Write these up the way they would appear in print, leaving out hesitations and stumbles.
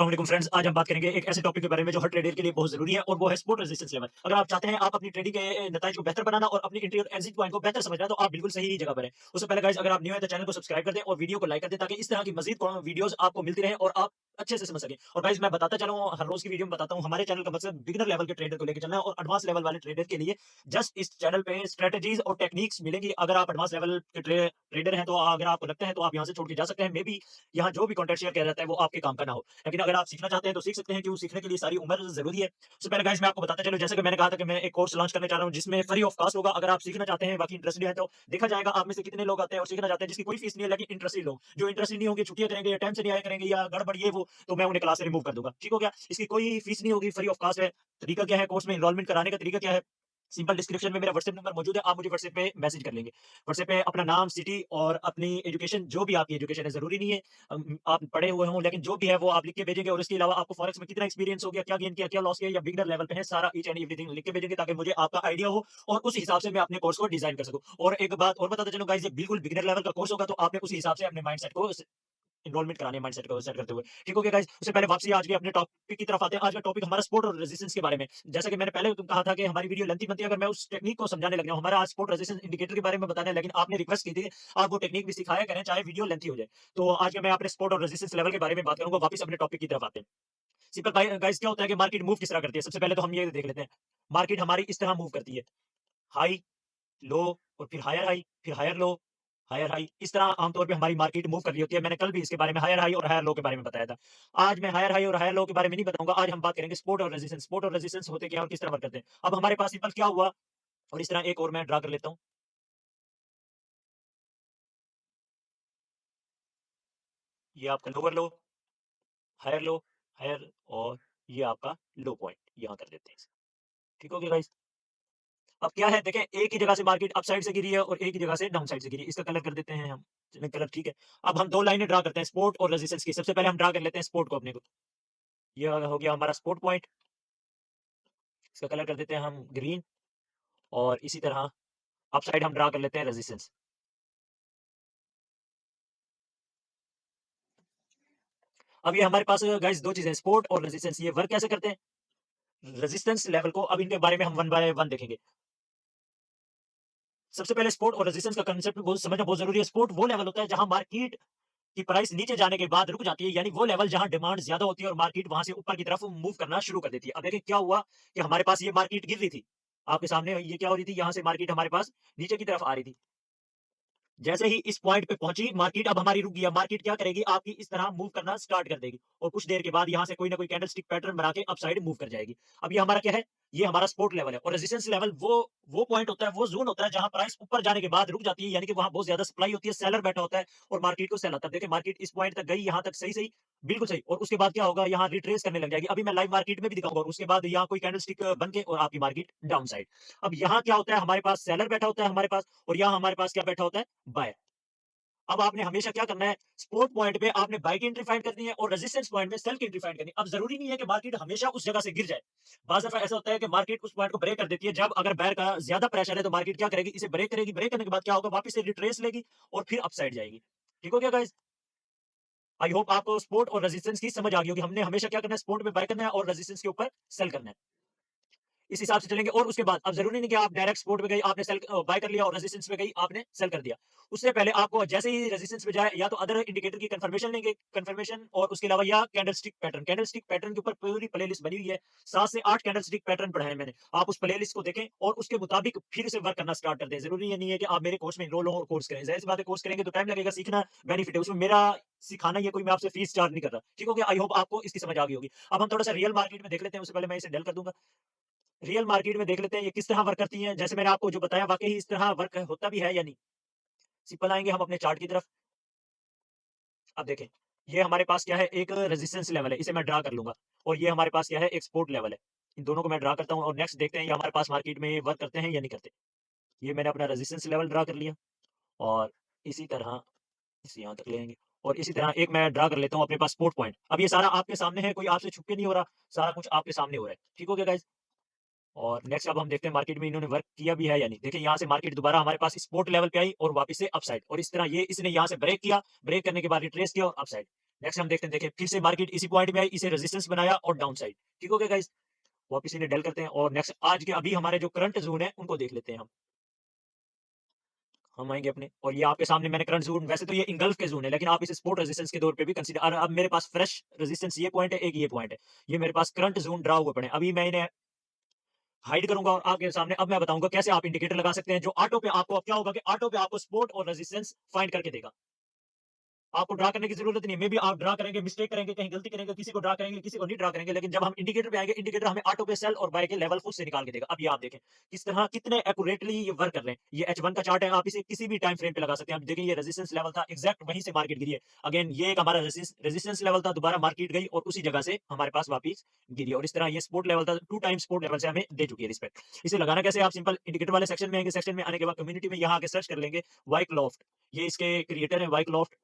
अस्सलाम फ्रेंड्स, आज हम बात करेंगे एक ऐसे टॉपिक के बारे में जो हर ट्रेडर के लिए बहुत जरूरी है और वो है स्पोर्ट रेजिस्टेंस लेवल। अगर आप चाहते हैं आप अपनी ट्रेडिंग के नताइज को बेहतर बनाना और अपनी एंट्री और एग्जिट पॉइंट को बेहतर समझना, तो आप बिल्कुल सही जगह पर हैं। उससे पहले गाइस, अगर आप न्यू है तो चैनल को सब्सक्राइब कर दें और वीडियो को लाइक कर दें ताकि इस तरह की मजीद वीडियोस आपको मिलती रहे और आप अच्छे से समझ सकें। और गाइस, मैं बताता चला हूं, हर रोज की वीडियो में बताता हूं, हमारे चैनल का मकसद बिगिनर लेवल के ट्रेडर को लेकर चलना है और एडवांस लेवल वाले ट्रेडर के लिए जस्ट इस चैनल पे स्ट्रेटजीज और टेक्निक्स मिलेंगी। अगर आप एडवांस लेवल के ट्रेडर हैं, तो अगर आपको लगता है तो आप यहां से छोड़ के जा सकते हैं। मे बी यहाँ जो भी कंटेंट शेयर किया जाता है वो आपके काम का ना हो, लेकिन अगर आप सीखना चाहते हैं तो सीख सकते हैं, क्योंकि सीखने के लिए सारी उम्र जरूरी है। सबसे पहले गाइस, मैं आपको बताता चलूं, जैसे कि मैंने कहा था कि मैं एक कोर्स लॉन्च करने जा रहा हूं जिसमें फ्री ऑफ कॉस्ट होगा। अगर आप सीखना चाहते हैं, बाकी इंटरेस्टेड है, तो देखा जाएगा आप में से कितने लोग आते हैं और सीखना चाहते हैं जिसकी कोई फीस नहीं है, लेकिन इंटरेस्टेड लोग जो इंटरेस्टेड नहीं होंगे, छुट्टियां करेंगे या टाइम से नहीं आया करेंगे या गड़बड़ ये वो, तो मैं उन्हें क्लास से रिमूव कर दूंगा। ठीक हो गया? इसकी कोई फीस नहीं होगी, फ्री ऑफ कॉस्ट है। तरीका क्या है कोर्स में एनरोलमेंट कराने का? तरीका क्या है? सिंपल, डिस्क्रिप्शन में मेरा व्हाट्सएप नंबर मौजूद है, आप मुझे व्हाट्सएप पे मैसेज कर लेंगे। व्हाट्सएप पे अपना नाम, सिटी और अपनी एजुकेशन, जो भी आपकी एजुकेशन है, जरूरी नहीं है आप पढ़े हुए हों, लेकिन जो भी है वो आप लिख के भेजेंगे। और इसके अलावा आपको फॉरेक्स में कितना एक्सपीरियंस हो गया, क्या गेन किया, क्या लॉस किया, या बिगिनर लेवल पे है, सारा ईच एंड एवरीथिंग लिख के भेजेंगे ताकि मुझे आपका आइडिया हो और उस हिसाब से मैं अपने कोर्स को डिजाइन कर सकूं। और एक बात और बताते चलूं गाइस, ये बिल्कुल बिगिनर लेवल का कोर्स होगा, तो आपने उसी हिसाब से अपने माइंडसेट को एनरोलमेंट करानी है, माइंडसेट को सेट करते हुए। ठीक हो गया गाइस? उससे पहले वापसी आज के अपने टॉपिक की तरफ आते हैं। आज का टॉपिक हमारा सपोर्ट और रेजिस्टेंस के बारे में। जैसा कि मैंने पहले कहा था कि हमारी वीडियो लेंथी बनती है अगर मैं उस टेक्निक को समझाने लग जाऊं। हमारा आज सपोर्ट रेजिस्टेंस इंडिकेटर के बारे में बताना है, लेकिन आपने रिक्वेस्ट की थी आप वो टेक्निक भी सिखाया करें चाहे वीडियो लेंथी हो जाए। तो आज मैं अपने सपोर्ट और रेजिस्टेंस लेवल के बारे में बात करूंगा। वापस अपने टॉपिक की तरफ आते हैं। सिंपल गाइस, क्या होता है कि मार्केट मूव किस तरह करती है? सबसे पहले तो हम ये देख लेते हैं। मार्केट हमारी इस तरह मूव करती है, हाई, लो, और फिर हायर हाई, फिर हायर लो, हायर हाई। इस तरह आमतौर पे हमारी मार्केट मूव कर रही होती है। मैंने कल भी इसके बारे में हायर हाई और हायर लो के बारे में बताया था। आज मैं हायर हाई और हायर लो के बारे में नहीं बताऊंगा। आज हम बात करेंगे सपोर्ट और रेजिस्टेंस। सपोर्ट और रेजिस्टेंस होते क्या हैं और किस तरह वर्क करते हैं। अब हमारे पास सिंपल क्या हुआ, और इस तरह एक और मैं ड्रा कर लेता हूँ। ये आपका lower low, higher low, higher, और ये आपका लो पॉइंट यहाँ कर देते हैं। ठीक हो गया गाइस? अब क्या है, देखें, एक ही जगह से मार्केट अप साइड से गिरी है और एक ही जगह से डाउन साइड से गिरी है। इसका कलर कर देते हैं हम। चलें, कलर ठीक है। अब हम दो लाइनें ड्रा करते हैं सपोर्ट और रेजिस्टेंस की। सबसे पहले हम ड्रा कर लेते हैं सपोर्ट को अपने को। ये हो गया हमारा सपोर्ट पॉइंट। इसका कलर कर देते हैं हम ग्रीन। और इसी तरह अप साइड हम ड्रा कर लेते हैं रेजिस्टेंस। अब ये हमारे पास गाइस दो चीजें, सपोर्ट और रेजिस्टेंस, ये वर्क कैसे करते हैं? रेजिस्टेंस लेवल को अब इनके बारे में हम वन बाय वन देखेंगे। सबसे पहले सपोर्ट और रेजिस्टेंस का कांसेप्ट बहुत समझना बहुत जरूरी है। सपोर्ट वो लेवल होता है जहां मार्केट की प्राइस नीचे जाने के बाद रुक जाती है, यानी वो लेवल जहां डिमांड ज्यादा होती है और मार्केट वहां से ऊपर की तरफ मूव करना शुरू कर देती है। अब देखिए क्या हुआ कि हमारे पास ये मार्केट गिर रही थी, आपके सामने ये क्या हो रही थी, यहां से मार्केट हमारे पास नीचे की तरफ आ रही थी। जैसे ही इस पॉइंट पे पहुंची मार्केट, अब हमारी रुक गई। अब मार्केट क्या करेगी, आपकी इस तरह मूव करना स्टार्ट कर देगी और कुछ देर के बाद यहां से कोई ना कोई कैंडलस्टिक पैटर्न बना के अप साइड मूव कर जाएगी। अब ये हमारा क्या है, ये हमारा सपोर्ट लेवल है। और रेजिस्टेंस लेवल वो पॉइंट होता है, वो जोन होता है जहां प्राइस ऊपर जाने के बाद रुक जाती है, यानी कि वहां बहुत ज्यादा सप्लाई होती है, सेलर बैठा होता है और मार्केट को सेल आता है। देखिए मार्केट इस पॉइंट तक गई, यहां तक सही सही, बिल्कुल सही, और उसके बाद क्या होगा, यहाँ रिट्रेस करने लग जाएगी। अभी मैं लाइव मार्केट में भी दिखाऊंगा। और उसके बाद यहाँ कोई कैंडलस्टिक बन के और आपकी मार्केट डाउन साइड। अब यहाँ क्या होता है, हमारे पास सेलर बैठा होता है हमारे पास, और यहाँ हमारे पास क्या बैठा होता है, बायर। अब आपने हमेशा क्या करना है, सपोर्ट पॉइंट पे आपने बाय की एंट्री फाइंड करनी है और रेजिस्टेंस पॉइंट में सेल की एंट्री फाइंड करनी है। अब जरूरी नहीं है कि मार्केट हमेशा उस जगह से गिर जाए। बाज़ दफा ऐसा होता है कि मार्केट उस पॉइंट को ब्रेक कर देती है। जब अगर बायर का ज्यादा प्रेशर है तो मार्केट क्या करेगी, इसे ब्रेक करेगी। ब्रेक करने के बाद क्या होगा, वापस से रिट्रेस लेगी और फिर अपसाइड जाएगी। ठीक हो गया गाइस? आई होप आपको सपोर्ट और रेजिस्टेंस की समझ आ गई होगी। हमने हमेशा क्या करना है, सपोर्ट पे बाय करना है और रेजिस्टेंस के ऊपर सेल करना है। इस हिसाब से चलेंगे। और उसके बाद अब जरूरी नहीं कि आप डायरेक्ट सपोर्ट पे गई आपने सेल बाय कर लिया और रेजिस्टेंस पे गई आपने सेल कर दिया। उससे पहले आपको जैसे ही रेजिस्टेंस पे जाए, या तो अदर इंडिकेटर की कंफर्मेशन लेंगे, कंफर्मेशन, और उसके अलावा या कैंडलस्टिक पैटर्न के ऊपर पूरी प्लेलिस्ट बनी हुई है। 7 से 8 कैंडलस्टिक पैटर्न पढ़ाए मैंने। आप उस प्लेलिस्ट को देखें और उसके मुताबिक फिर से वर्क करना स्टार्ट कर दें। जरूरी ये नहीं है कि आप मेरे कोर्स में एनरोल हो और कोर्स करें। जाहिर सी बात है, कोर्स करेंगे तो टाइम लगेगा, सीखना बेनिफिट है उसमें मेरा। सिखाना ये कोई मैं आपसे फीस चार्ज नहीं कर रहा। ठीक हो गया? आई होप आपको इसकी समझ आ गई होगी। अब हम थोड़ा सा रियल मार्केट में देख लेते हैं। उससे पहले मैं इसे डल कर दूंगा। रियल मार्केट में देख लेते हैं ये किस तरह वर्क करती हैं। जैसे मैंने आपको जो बताया वाक़ई इस तरह वर्क होता भी है या नहीं। सिंपल आएँगे हम अपने चार्ट की तरफ। अब देखें, ये हमारे पास क्या है, एक रेजिस्टेंस लेवल है, इसे मैं ड्रा कर लूँगा। और ये हमारे पास क्या है, एक सपोर्ट लेवल है। इन दोनों को मैं ड्रा करता हूँ और नेक्स्ट देखते हैं ये हमारे पास मार्केट में वर्क करते हैं या नहीं करते। ये मैंने अपना रेजिस्टेंस लेवल ड्रा कर लिया और इसी तरह इसे यहाँ तक ले आएँगे। और इसी तरह एक मैं ड्रा कर लेता हूँ अपने पास सपोर्ट पॉइंट। अब ये सारा आपके सामने है, कोई आपसे छुप के नहीं हो रहा, सारा कुछ आपके सामने हो रहा है। ठीक हो गया गाइज़? और नेक्स्ट अब हम देखते हैं मार्केट में इन्होंने वर्क किया भी है या नहीं। देखिए यहाँ से मार्केट दोबारा हमारे पास सपोर्ट लेवल पे आई और वापस से अपसाइड, और इस तरह ये इसने यहाँ से ब्रेक किया, ब्रेक करने के बाद रिट्रेस किया और अपसाइड। नेक्स्ट हम देखते हैं, देखिए फिर से मार्केट इसी पॉइंट में आई, इसे रेजिस्टेंस बनाया और डाउन साइड। ठीक हो गया गाइस? वापस इन्हें डल करते हैं और नेक्स्ट आज के अभी हमारे जो करंट ज़ोन है उनको देख लेते हैं हम। हम आएँगे अपने और ये आपके सामने मैंने करंट ज़ोन, वैसे तो ये इंगल्फ के ज़ोन है, लेकिन आप इसे सपोर्ट रेजिस्टेंस के तौर पे भी कंसीडर, और अब मेरे पास फ्रेश रेजिस्टेंस ये पॉइंट है, एक ये पॉइंट है। ये मेरे पास करंट ज़ोन ड्रा हुए पड़े हैं। अभी मैं इन्हें हाइड करूँगा और आपके सामने अब मैं बताऊँगा कैसे आप इंडिकेटर लगा सकते हैं, जो ऑटो पे आपको, अब क्या होगा कि ऑटो पे आपको सपोर्ट और रेजिस्टेंस फाइंड करके देगा। आपको ड्रा करने की ज़रूरत नहीं है। मे बी आप ड्रा करेंगे, मिस्टेक करेंगे, कहीं गलती करेंगे, किसी को ड्रा करेंगे, किसी को नहीं ड्रा करेंगे, लेकिन जब हम इंडिकेटर पे आएँगे, इंडिकेटर हमें ऑटो पे सेल और बाय के लेवल खुद से निकाल के देगा। अब ये आप देखें, किस तरह कितने एक्यूरेटली ये वर्क कर रहे हैं। ये H1 का चार्ट है, आप इसे किसी भी टाइम फ्रेम पे लगा सकते हैं। आप देखें, ये रेजिस्टेंस लेवल था, एग्ज़ैक्ट वहीं से मार्केट गिरी है। अगेन ये एक हमारा रेजिस्टेंस लेवल था, दोबारा मार्केट गई और उसी जगह से हमारे पास वापिस गिरी, और इस तरह ये सपोर्ट लेवल था, 2 टाइम्स सपोर्ट लेवल से हमें दे चुकी है रिस्पेक्ट। इसे लगाना कैसे है? आप सिंपल इंडिकेटर वाले सेक्शन में आएँगे, सेक्शन में आने के बाद कम्युनिटी में यहाँ आके सर्च कर लेंगे वाइकलॉफ्ट। ये इसके क्रिएटर है वाइकलॉफ्ट।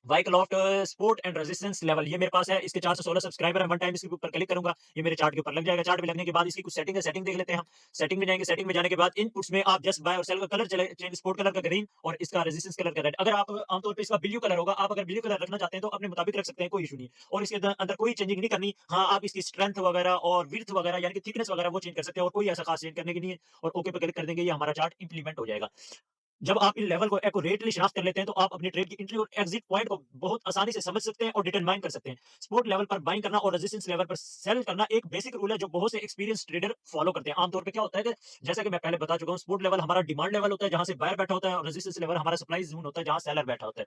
वाइकलॉफ्ट सपोर्ट एंड रेजिस्टेंस लेवल ये मेरे पास है। इसके 416 सब्सक्राइबर हैं। वन टाइम इसके ऊपर क्लिक करूँगा, ये मेरे चार्ट के ऊपर लग जाएगा। चार्ट पे लगने के बाद इसकी कुछ सेटिंग है, सेटिंग देख लेते हैं हम। सेटिंग में जाएँगे, सेटिंग में जाने के बाद इनपुट्स में आप जस्ट बाय और सेल का कलर चले चेंज, सपोर्ट कलर का ग्रीन और इसका रेजिस्टेंस कलर का रेड। अगर आप आमतौर पे इसका ब्लू कलर होगा, आप अगर ब्लू कलर रखना चाहते हैं तो अपने मुताबिक रख सकते हैं, कोई इश्यू नहीं है। और इसके अंदर कोई चेंजिंग नहीं करनी। हाँ, आप इसकी स्ट्रेंथ वगैरह और विड्थ वगैरह यानी कि थिकनेस वगैरह वो चेंज कर सकते हैं, और कोई ऐसा खास चेंज करने की नहीं है, और ओके पे क्लिक कर देंगे, ये हमारा चार्ट इंप्लीमेंट हो जाएगा। जब आप इन लेवल को एक्यूरेटली शिनाख्त कर लेते हैं, तो आप अपने ट्रेड की एंट्री और एग्जिट पॉइंट को बहुत आसानी से समझ सकते हैं और डिटरमाइन कर सकते हैं। सपोर्ट लेवल पर बाइंग करना और रेजिस्टेंस लेवल पर सेल करना एक बेसिक रूल है, जो बहुत से एक्सपीरियंस ट्रेडर फॉलो करते हैं। आमतौर पे क्या होता है कि जैसा कि मैं पहले बता चुका हूँ, सपोर्ट लेवल हमारा डिमांड लेवल होता है, जहाँ से बायर बैठा होता है, और रेजिस्टेंस लेवल हमारा सप्लाई ज़ोन होता है, जहाँ सेलर बैठा होता है।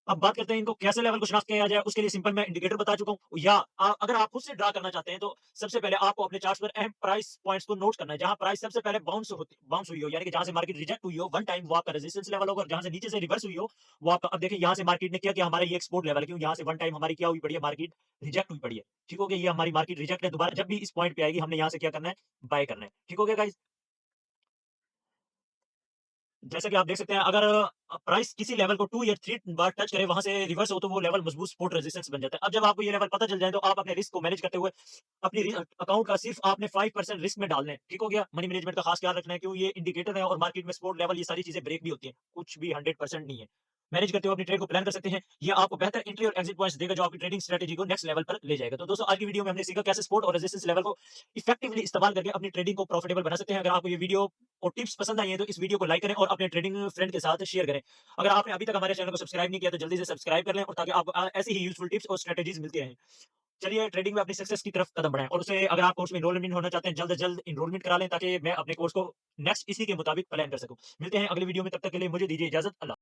अब बात करते हैं इनको कैसे लेवल को शिनाख्त किया जाए, उसके लिए सिंपल मैं इंडिकेटर बता चुका हूँ, या अगर आप खुद से ड्रा करना चाहते हैं, तो सबसे पहले आपको अपने चार्ट्स पर अहम प्राइस पॉइंट्स को नोट करना है। जहाँ प्राइस सबसे पहले बाउंस हुई हो, यानी कि जहाँ से मार्केट रिजेक्ट हुई हो, वन टाइम, वो आपका रेजिस्टेंस लेवल होगा, और जहाँ से नीचे से रिवर्स हुई हो, वो आपका, अब देखिए यहाँ से मार्केट ने क्या किया, हमारा ये एक्सपोर्ट लेवल है, क्यों यहाँ से वन टाइम हमारी क्या हुई पड़ी है, मार्केट रिजेक्ट हुई पड़ी है। ठीक हो गया, ये हमारी मार्केट रिजेक्ट है, दोबारा जब भी इस पॉइंट पे आएगी, हमने यहाँ से क्या करना है, बाय करना है। ठीक हो गया गाइस? जैसा कि आप देख सकते हैं, अगर प्राइस किसी लेवल को 2 या 3 बार टच करे, वहाँ से रिवर्स हो, तो वो लेवल मजबूत सपोर्ट रेजिस्टेंस बन जाता है। अब जब आपको ये लेवल पता चल जाए, तो आप अपने रिस्क को मैनेज करते हुए अपनी अकाउंट का सिर्फ आपने 5% रिस्क में डालना है। ठीक हो गया? मनी मैनेजमेंट का खास ख्याल रखना है, क्यों ये इंडिकेटर है और मार्केट में सपोर्ट लेवल, ये सारी चीजें ब्रेक भी होती हैं। कुछ भी 100% नहीं है। मैनेज करते हुए अपनी ट्रेड को प्लान कर सकते हैं। ये आपको बेहतर एंट्री और एग्जिट पॉइंट्स देगा, जो आपकी ट्रेडिंग स्ट्रेटजी को नेक्स्ट लेवल पर ले जाएगा। तो दोस्तों, आज की वीडियो में हमने सीखा कैसे सपोर्ट और रेजिस्टेंस लेवल को इफेक्टिवली इस्तेमाल करके अपनी ट्रेडिंग को प्रॉफिटेबल बना सकते हैं। अगर आपको ये वीडियो और टिप्स पसंद आई हैं, तो इस वीडियो को लाइक करें और अपने ट्रेडिंग फ्रेंड के साथ शेयर करें। अगर आपने अभी तक हमारे चैनल को सब्सक्राइब नहीं किया, तो जल्दी से सब्सक्राइब कर लें, और ताकि आपको ऐसी ही यूजफुल टिप्स और स्ट्रेटजीज मिलती रहें। चलिए, ट्रेडिंग में अपनी सक्सेस की तरफ कदम बढ़ाएं, और उसे, अगर आप कोर्स में एनरोलमेंट होना चाहते हैं, जल्द से जल्द एनरोलमेंट करा लें, ताकि मैं अपने कोर्स को नेक्स्ट इसी के मुताबिक प्लान कर सकूं। मिलते हैं अगली वीडियो में, तब तक के लिए मुझे दीजिए इजाजत। अल्लाह।